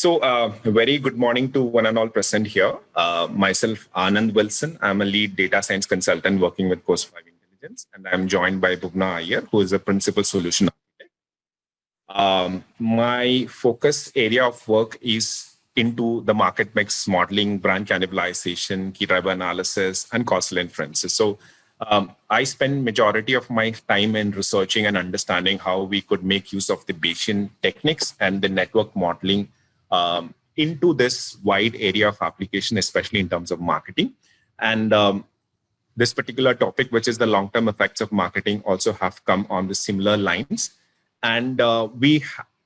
A very good morning to one and all present here. Myself, Anand Wilson. I'm a lead data science consultant working with Coast 5 Intelligence, and I'm joined by Bhuvna Iyer, who is a principal solution architect. My focus area of work is into the market mix modeling, brand cannibalization, key driver analysis, and causal inferences. I spend majority of my time in researching and understanding how we could make use of the Bayesian techniques and the network modeling into this wide area of application, especially in terms of marketing. And this particular topic, which is the long-term effects of marketing, also have come on the similar lines. And we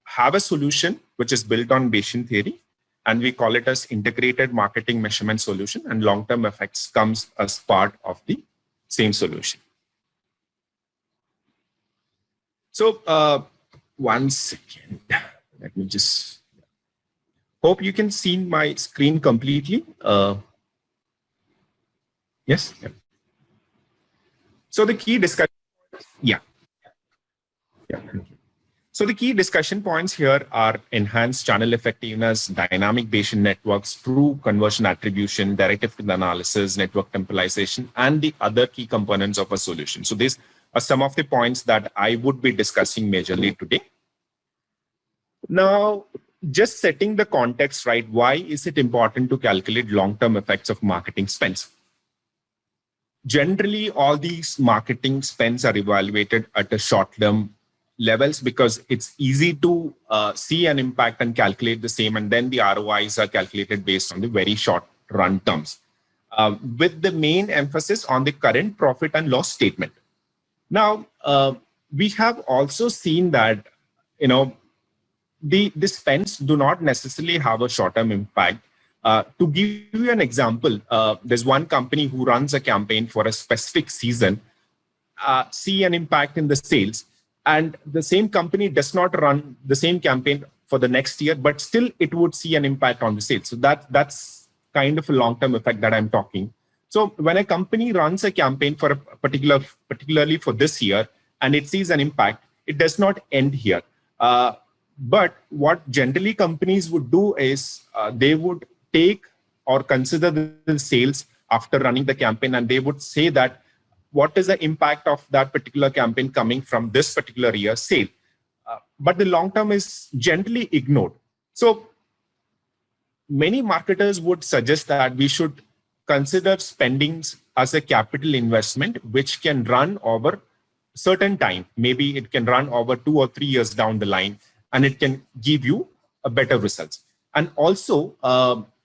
have a solution which is built on Bayesian theory, and we call it as integrated marketing measurement solution, and long-term effects comes as part of the same solution. So one second, let me just, hope you can see my screen completely. Yes. Yeah. So the key discussion, yeah. So the key discussion points here are enhanced channel effectiveness, dynamic Bayesian networks, true conversion attribution, directive analysis, network temporalization, and the other key components of a solution. So these are some of the points that I would be discussing majorly today. Now, just setting the context right, why is it important to calculate long-term effects of marketing spends? Generally, all these marketing spends are evaluated at a short-term levels because it's easy to see an impact and calculate the same, and then the ROIs are calculated based on the very short run terms, with the main emphasis on the current profit and loss statement. Now, we have also seen that, the spends do not necessarily have a short-term impact. To give you an example, there's one company who runs a campaign for a specific season, see an impact in the sales, and the same company does not run the same campaign for the next year, but still it would see an impact on the sales. So that's kind of a long-term effect that I'm talking. So when a company runs a campaign for a particularly for this year, and it sees an impact, it does not end here. But what generally companies would do is they would take or consider the sales after running the campaign, and they would say that what is the impact of that particular campaign coming from this particular year's sale. But the long term is generally ignored. So many marketers would suggest that we should consider spendings as a capital investment, which can run over certain time. Maybe it can run over 2 or 3 years down the line, and it can give you a better results. And also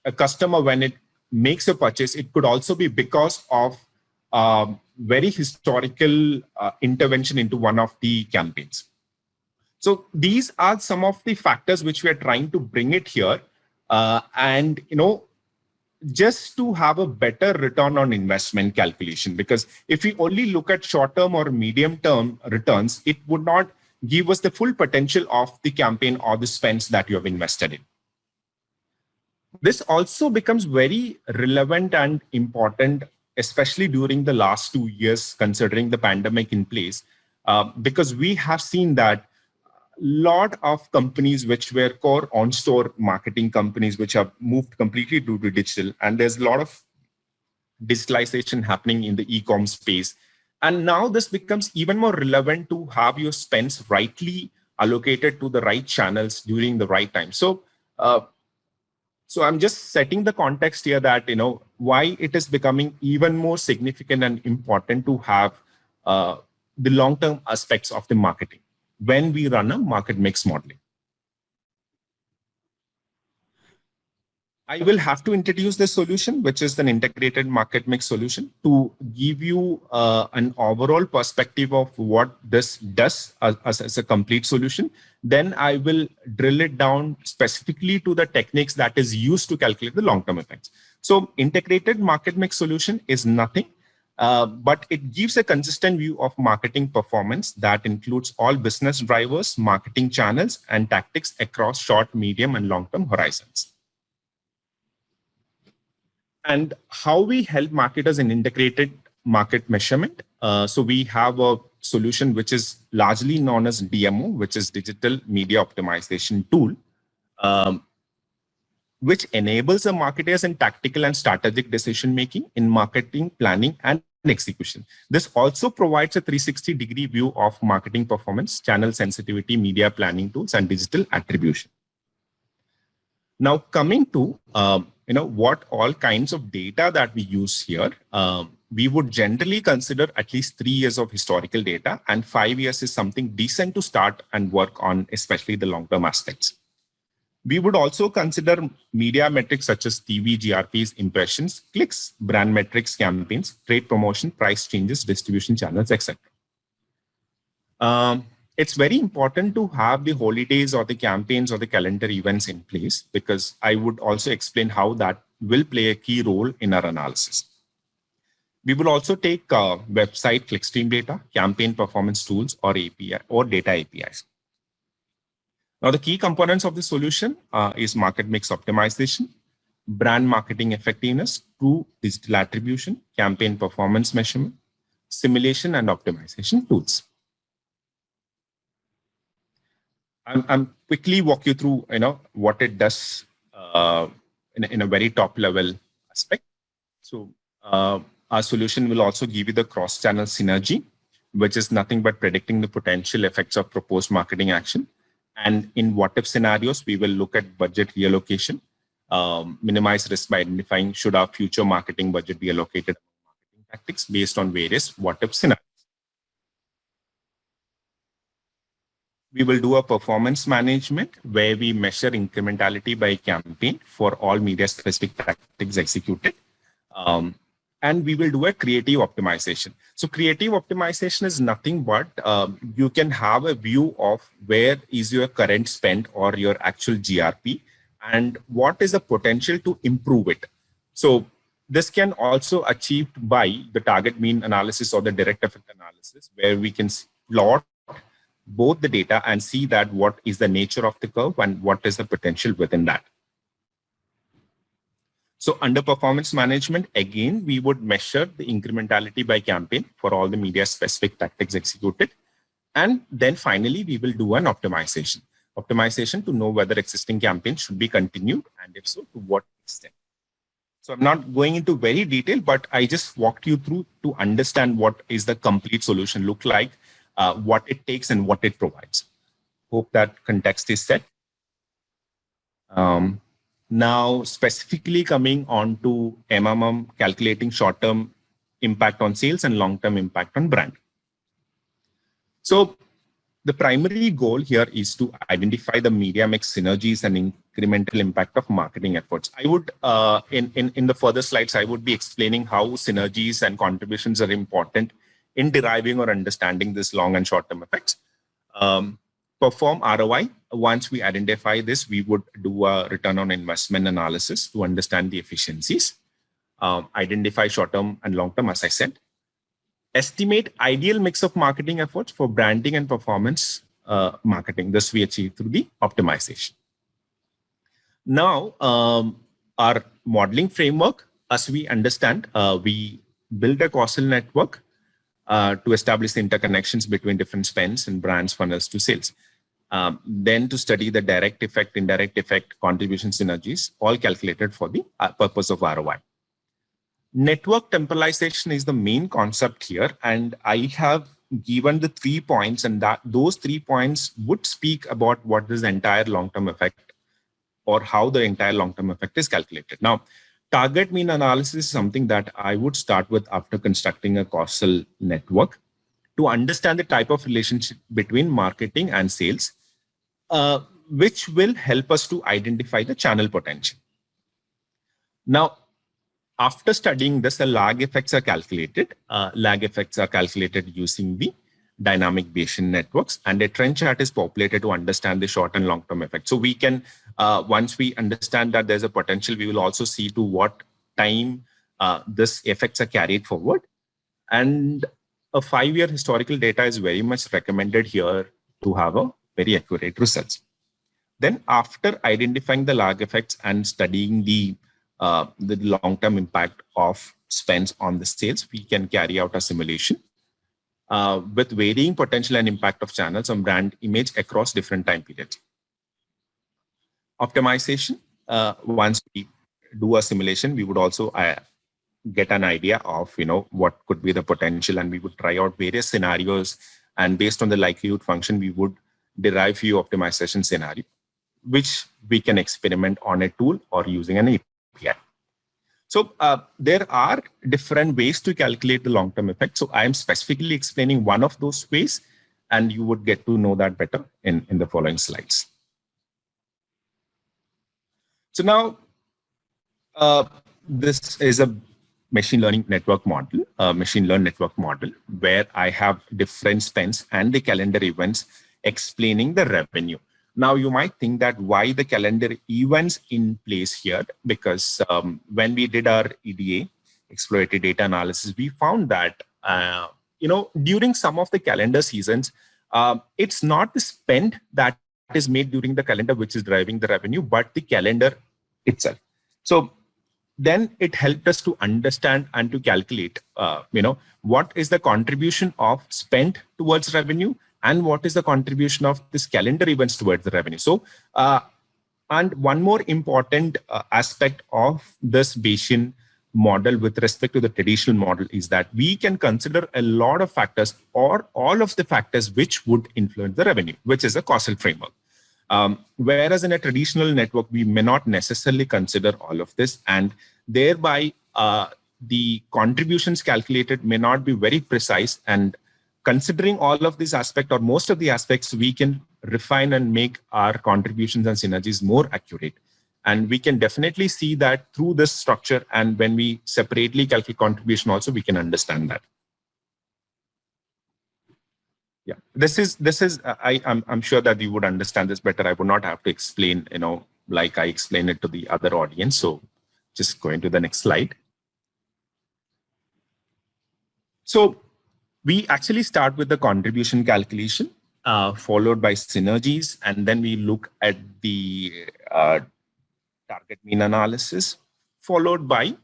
a customer, when it makes a purchase, it could also be because of very historical intervention into one of the campaigns. So these are some of the factors which we are trying to bring it here. And, just to have a better return on investment calculation, because if we only look at short-term or medium-term returns, it would not give us the full potential of the campaign or the spends that you have invested in. This also becomes very relevant and important, especially during the last 2 years, considering the pandemic in place, because we have seen that a lot of companies which were core on-store marketing companies, which have moved completely to the digital, and there's a lot of digitalization happening in the e-com space. And now this becomes even more relevant to have your spends rightly allocated to the right channels during the right time. So I'm just setting the context here that, why it is becoming even more significant and important to have the long-term aspects of the marketing when we run a market mix modeling. I will have to introduce this solution, which is an integrated market mix solution, to give you an overall perspective of what this does as a complete solution. Then I will drill it down specifically to the techniques that is used to calculate the long-term effects. So integrated market mix solution is nothing, but it gives a consistent view of marketing performance that includes all business drivers, marketing channels, and tactics across short, medium, and long-term horizons. And how we help marketers in integrated market measurement. So we have a solution which is largely known as DMO, which is Digital Media Optimization Tool. which enables the marketers in tactical and strategic decision making in marketing, planning, and execution. This also provides a 360-degree view of marketing performance, channel sensitivity, media planning tools, and digital attribution. Now, coming to what all kinds of data that we use here, we would generally consider at least 3 years of historical data, and 5 years is something decent to start and work on, especially the long-term aspects. We would also consider media metrics such as TV, GRPs, impressions, clicks, brand metrics, campaigns, trade promotion, price changes, distribution channels, etc. It's very important to have the holidays or the campaigns or the calendar events in place, because I would also explain how that will play a key role in our analysis. We will also take website clickstream data, campaign performance tools, or API or data APIs. Now, the key components of the solution is market mix optimization, brand marketing effectiveness through digital attribution, campaign performance measurement, simulation and optimization tools. I'm quickly walk you through what it does in a very top level aspect. So our solution will also give you the cross-channel synergy, which is nothing but predicting the potential effects of proposed marketing action. And in what-if scenarios, we will look at budget reallocation, minimize risk by identifying should our future marketing budget be allocated to marketing tactics based on various what-if scenarios. We will do a performance management where we measure incrementality by campaign for all media-specific tactics executed. And we will do a creative optimization. So creative optimization is nothing but you can have a view of where is your current spend or your actual GRP and what is the potential to improve it. So this can also achieved by the target mean analysis or the direct effect analysis, where we can plot both the data and see that what is the nature of the curve and what is the potential within that. So under performance management, again, we would measure the incrementality by campaign for all the media specific tactics executed. And then finally, we will do an optimization. Optimization to know whether existing campaigns should be continued, and if so, to what extent. So I'm not going into very detail, but I just walked you through to understand what is the complete solution look like, what it takes and what it provides. Hope that context is set. Now, specifically coming on to MMM, calculating short-term impact on sales and long-term impact on brand. So the primary goal here is to identify the media mix synergies and incremental impact of marketing efforts. I would, in the further slides, I would be explaining how synergies and contributions are important in deriving or understanding this long and short-term effects. Perform ROI. Once we identify this, we would do a return on investment analysis to understand the efficiencies. Identify short-term and long-term, as I said. Estimate ideal mix of marketing efforts for branding and performance marketing. This we achieve through the optimization. Now, our modeling framework, as we understand, we build a causal network to establish the interconnections between different spends and brands, funnels to sales. Then to study the direct effect, indirect effect, contribution synergies, all calculated for the purpose of ROI. Network temporalization is the main concept here, and I have given the 3 points, and that those 3 points would speak about what is the entire long-term effect or how the entire long-term effect is calculated. Now, target mean analysis is something that I would start with after constructing a causal network to understand the type of relationship between marketing and sales, which will help us to identify the channel potential. Now, after studying this, the lag effects are calculated. Lag effects are calculated using the dynamic Bayesian networks, and a trend chart is populated to understand the short and long-term effects. So we can, once we understand that there's a potential, we will also see to what time this effects are carried forward. And a 5-year historical data is very much recommended here to have a very accurate results. Then after identifying the lag effects and studying the long-term impact of spends on the sales, we can carry out a simulation with varying potential and impact of channels on brand image across different time periods. Optimization. once we do a simulation, we would also get an idea of, what could be the potential, and we would try out various scenarios, and based on the likelihood function, we would derive few optimization scenario, which we can experiment on a tool or using an API. So there are different ways to calculate the long-term effect. So I am specifically explaining one of those ways, and you would get to know that better in the following slides. So now, this is a machine learning network model, where I have different spends and the calendar events explaining the revenue. Now, you might think that why the calendar events in place here, because when we did our EDA, exploratory data analysis, we found that, during some of the calendar seasons, it's not the spend that is made during the calendar which is driving the revenue, but the calendar itself. So then it helped us to understand and to calculate, what is the contribution of spend towards revenue, and what is the contribution of this calendar events towards the revenue. So, and one more important aspect of this Bayesian model with respect to the traditional model is that we can consider a lot of factors, or all of the factors which would influence the revenue, which is a causal framework. Whereas in a traditional network, we may not necessarily consider all of this, and thereby the contributions calculated may not be very precise. And considering all of these aspects, or most of the aspects, we can refine and make our contributions and synergies more accurate. And we can definitely see that through this structure. And when we separately calculate contribution also, we can understand that. Yeah, this is I'm sure that you would understand this better. I would not have to explain, like I explained it to the other audience. So just going to the next slide. So we actually start with the contribution calculation, followed by synergies, and then we look at the target mean analysis, followed by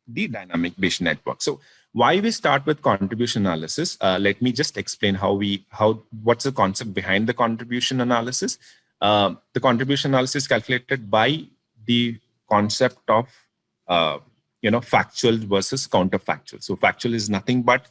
the dynamic Bayesian network. So why we start with contribution analysis? Let me just explain what's the concept behind the contribution analysis. The contribution analysis is calculated by the concept of factual versus counterfactual. So factual is nothing but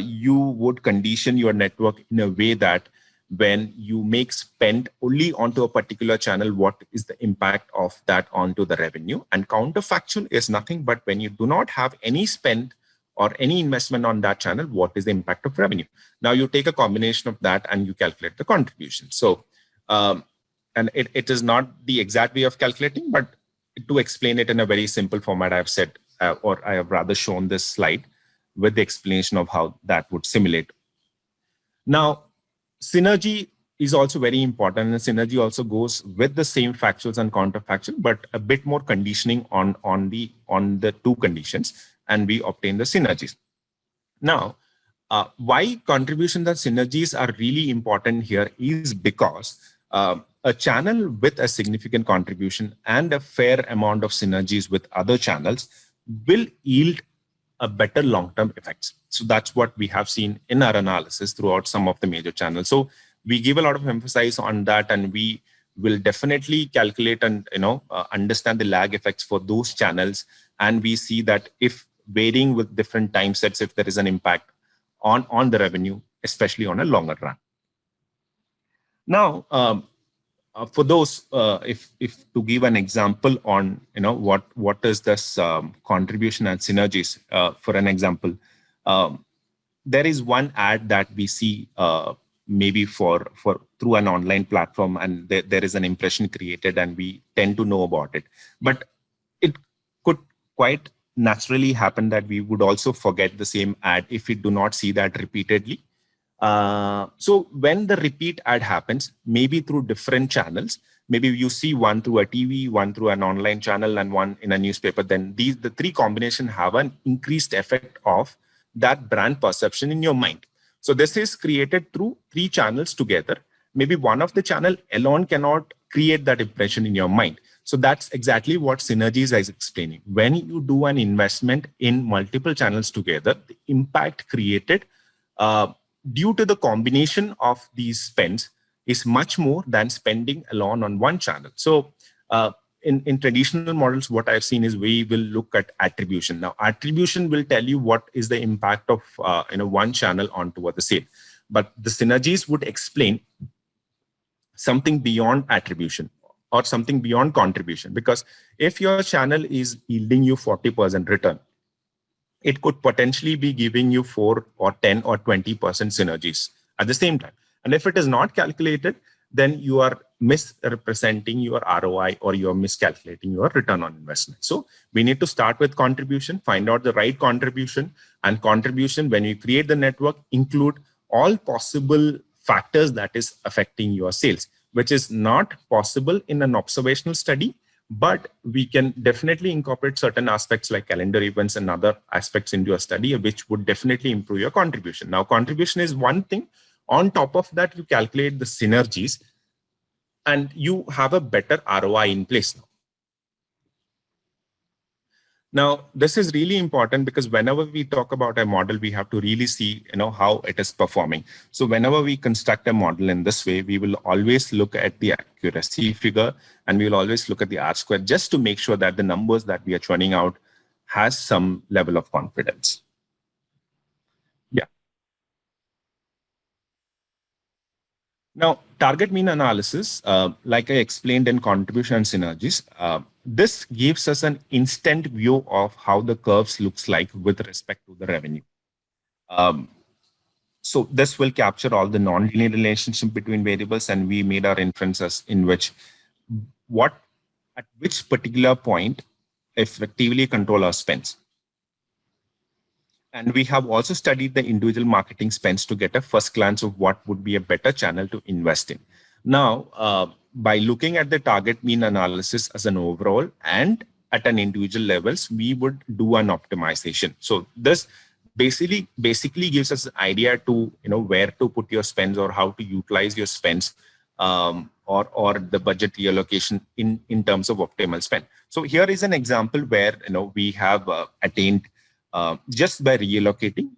you would condition your network in a way that when you make spend only onto a particular channel, what is the impact of that onto the revenue? And counterfactual is nothing but when you do not have any spend or any investment on that channel, what is the impact of revenue? Now you take a combination of that and you calculate the contribution. So, and it is not the exact way of calculating, but to explain it in a very simple format, I've said, or I have rather shown this slide with the explanation of how that would simulate. Now, synergy is also very important, and synergy also goes with the same factuals and counterfactual, but a bit more conditioning on the two conditions, and we obtain the synergies. Now, why contributions and synergies are really important here is because a channel with a significant contribution and a fair amount of synergies with other channels will yield a better long-term effects. So that's what we have seen in our analysis throughout some of the major channels. So we give a lot of emphasis on that, and we will definitely calculate and understand the lag effects for those channels. And we see that if varying with different time sets, if there is an impact on the revenue, especially on a longer run. Now, for those, if to give an example on what is this contribution and synergies, for an example, there is one ad that we see maybe for through an online platform, and there is an impression created, and we tend to know about it. But it could quite naturally happen that we would also forget the same ad if we do not see that repeatedly. So when the repeat ad happens, maybe through different channels, maybe you see one through a TV, one through an online channel, and one in a newspaper, then the three combination have an increased effect of that brand perception in your mind. So this is created through three channels together. Maybe one of the channel alone cannot create that impression in your mind. So that's exactly what synergies is explaining. When you do an investment in multiple channels together, the impact created due to the combination of these spends is much more than spending alone on one channel. So in traditional models, what I've seen is we will look at attribution. Now, attribution will tell you what is the impact of one channel onto the sale, but the synergies would explain something beyond attribution or something beyond contribution. Because if your channel is yielding you 40% return, it could potentially be giving you 4 or 10 or 20% synergies at the same time. And if it is not calculated, then you are misrepresenting your ROI or you're miscalculating your return on investment. So we need to start with contribution, find out the right contribution, and contribution, when you create the network, include all possible factors that is affecting your sales, which is not possible in an observational study. But we can definitely incorporate certain aspects like calendar events and other aspects into a study, which would definitely improve your contribution. Now, contribution is one thing. On top of that, you calculate the synergies and you have a better ROI in place now. Now, this is really important because whenever we talk about a model, we have to really see, how it is performing. So whenever we construct a model in this way, we will always look at the accuracy figure and we will always look at the R-square just to make sure that the numbers that we are churning out has some level of confidence. Yeah. Now, target mean analysis, like I explained in contribution and synergies, this gives us an instant view of how the curves looks like with respect to the revenue. So this will capture all the non-linear relationship between variables, and we made our inferences in which at which particular point effectively control our spends. And we have also studied the individual marketing spends to get a first glance of what would be a better channel to invest in. Now, by looking at the target mean analysis as an overall and at an individual levels, we would do an optimization. So this basically gives us an idea to where to put your spends or how to utilize your spends or the budget reallocation in terms of optimal spend. So here is an example where we have attained just by reallocating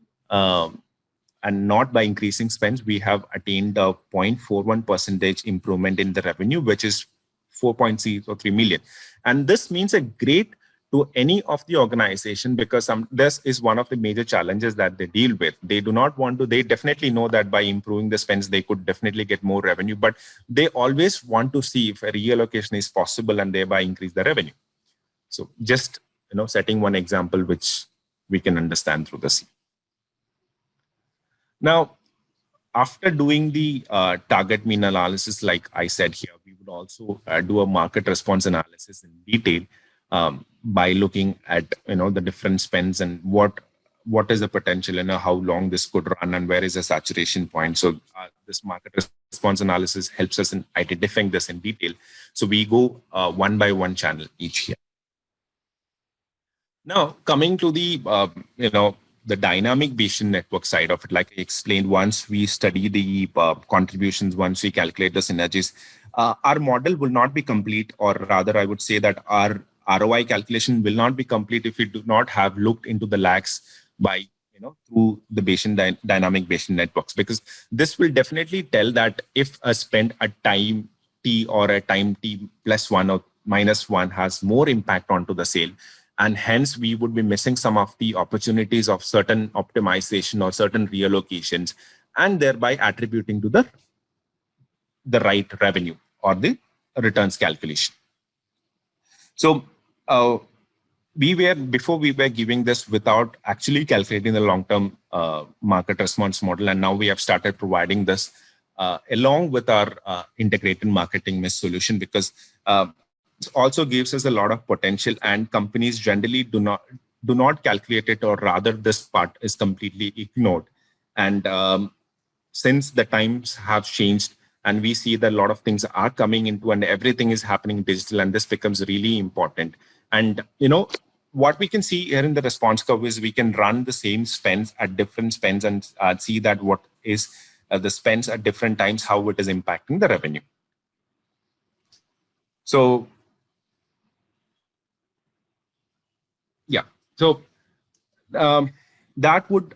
and not by increasing spends, we have attained a 0.41% improvement in the revenue, which is 4.03 million. And this means a great to any of the organization because this is one of the major challenges that they deal with. They do not want to, they definitely know that by improving the spends, they could definitely get more revenue, but they always want to see if a reallocation is possible and thereby increase the revenue. So just, setting one example, which we can understand through this. Now, after doing the target mean analysis, like I said here, we would also do a market response analysis in detail by looking at the different spends and what is the potential and how long this could run and where is the saturation point. So this market response analysis helps us in identifying this in detail. So we go one by one channel each year. Now, coming to the the dynamic Bayesian network side of it, like I explained, once we study the contributions, once we calculate the synergies, our model will not be complete, or rather, I would say that our ROI calculation will not be complete if we do not have looked into the lags by through the Bayesian dynamic Bayesian networks, because this will definitely tell that if a spend at time t or a time t +1 or -1 has more impact onto the sale. And hence, we would be missing some of the opportunities of certain optimization or certain reallocations, and thereby attributing to the right revenue or the returns calculation. So before we were giving this without actually calculating the long-term market response model, and now we have started providing this along with our integrated marketing mix solution, because also gives us a lot of potential, and companies generally do not calculate it, or rather this part is completely ignored. And since the times have changed and we see that a lot of things are coming into and everything is happening digital, and this becomes really important. And what we can see here in the response curve is we can run the same spends at different spends and see that what is the spends at different times, how it is impacting the revenue. So yeah, so that would,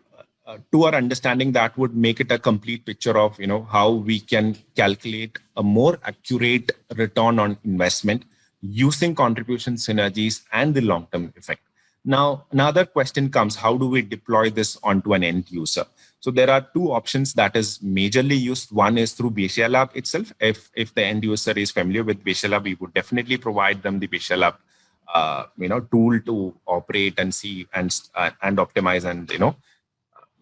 to our understanding, that would make it a complete picture of how we can calculate a more accurate return on investment using contribution synergies and the long-term effect. Now, another question comes, how do we deploy this onto an end user? So there are two options that is majorly used. One is through Becia Lab itself. If the end user is familiar with Becia Lab, we would definitely provide them the Becia Lab tool to operate and see and optimize and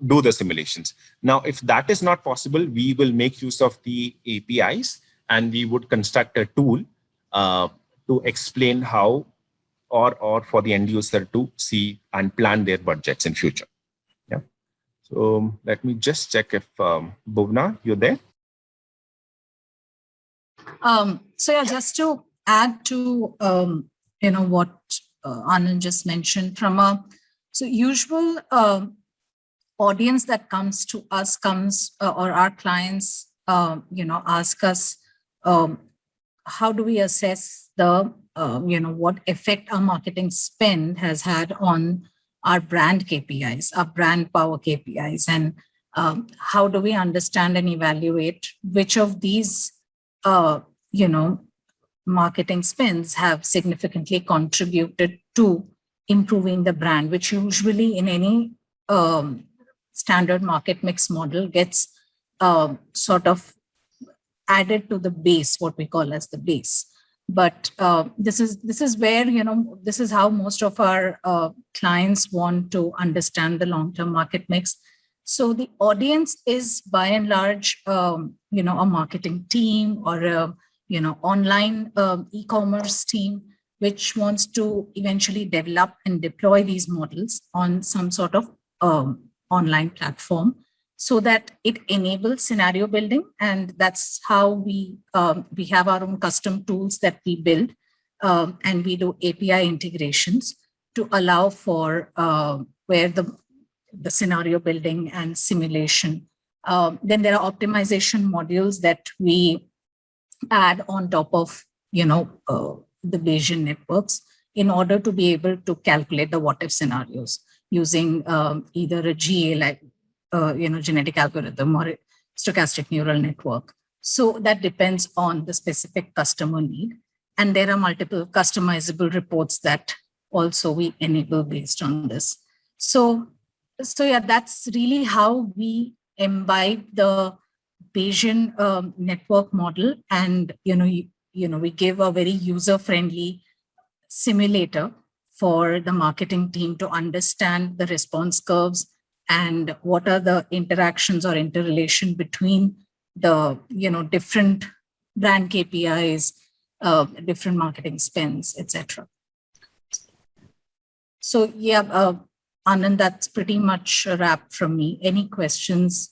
do the simulations. Now, if that is not possible, we will make use of the APIs and we would construct a tool to explain how or for the end user to see and plan their budgets in future. Yeah. So let me just check if Bhuvna, you're there. So yeah, just to add to what Anand just mentioned, from a usual audience that comes to us or our clients ask us how do we assess the what effect our marketing spend has had on our brand KPIs, our brand power KPIs, and how do we understand and evaluate which of these marketing spends have significantly contributed to improving the brand, which usually in any standard market mix model gets sort of added to the base, what we call as the base. But this is where, this is how most of our clients want to understand the long-term market mix. So the audience is by and large, a marketing team or a, online e-commerce team, which wants to eventually develop and deploy these models on some sort of online platform so that it enables scenario building. And that's how we have our own custom tools that we build, and we do API integrations to allow for where the scenario building and simulation. Then there are optimization modules that we add on top of, the Bayesian networks in order to be able to calculate the what if scenarios using either a GA like, genetic algorithm or a stochastic neural network. So that depends on the specific customer need. And there are multiple customizable reports that also we enable based on this. So yeah, that's really how we imbibe the Bayesian network model. And, we give a very user-friendly simulator for the marketing team to understand the response curves and what are the interactions or interrelation between the, different brand KPIs, different marketing spends, etc. So yeah, Anand, that's pretty much a wrap from me. Any questions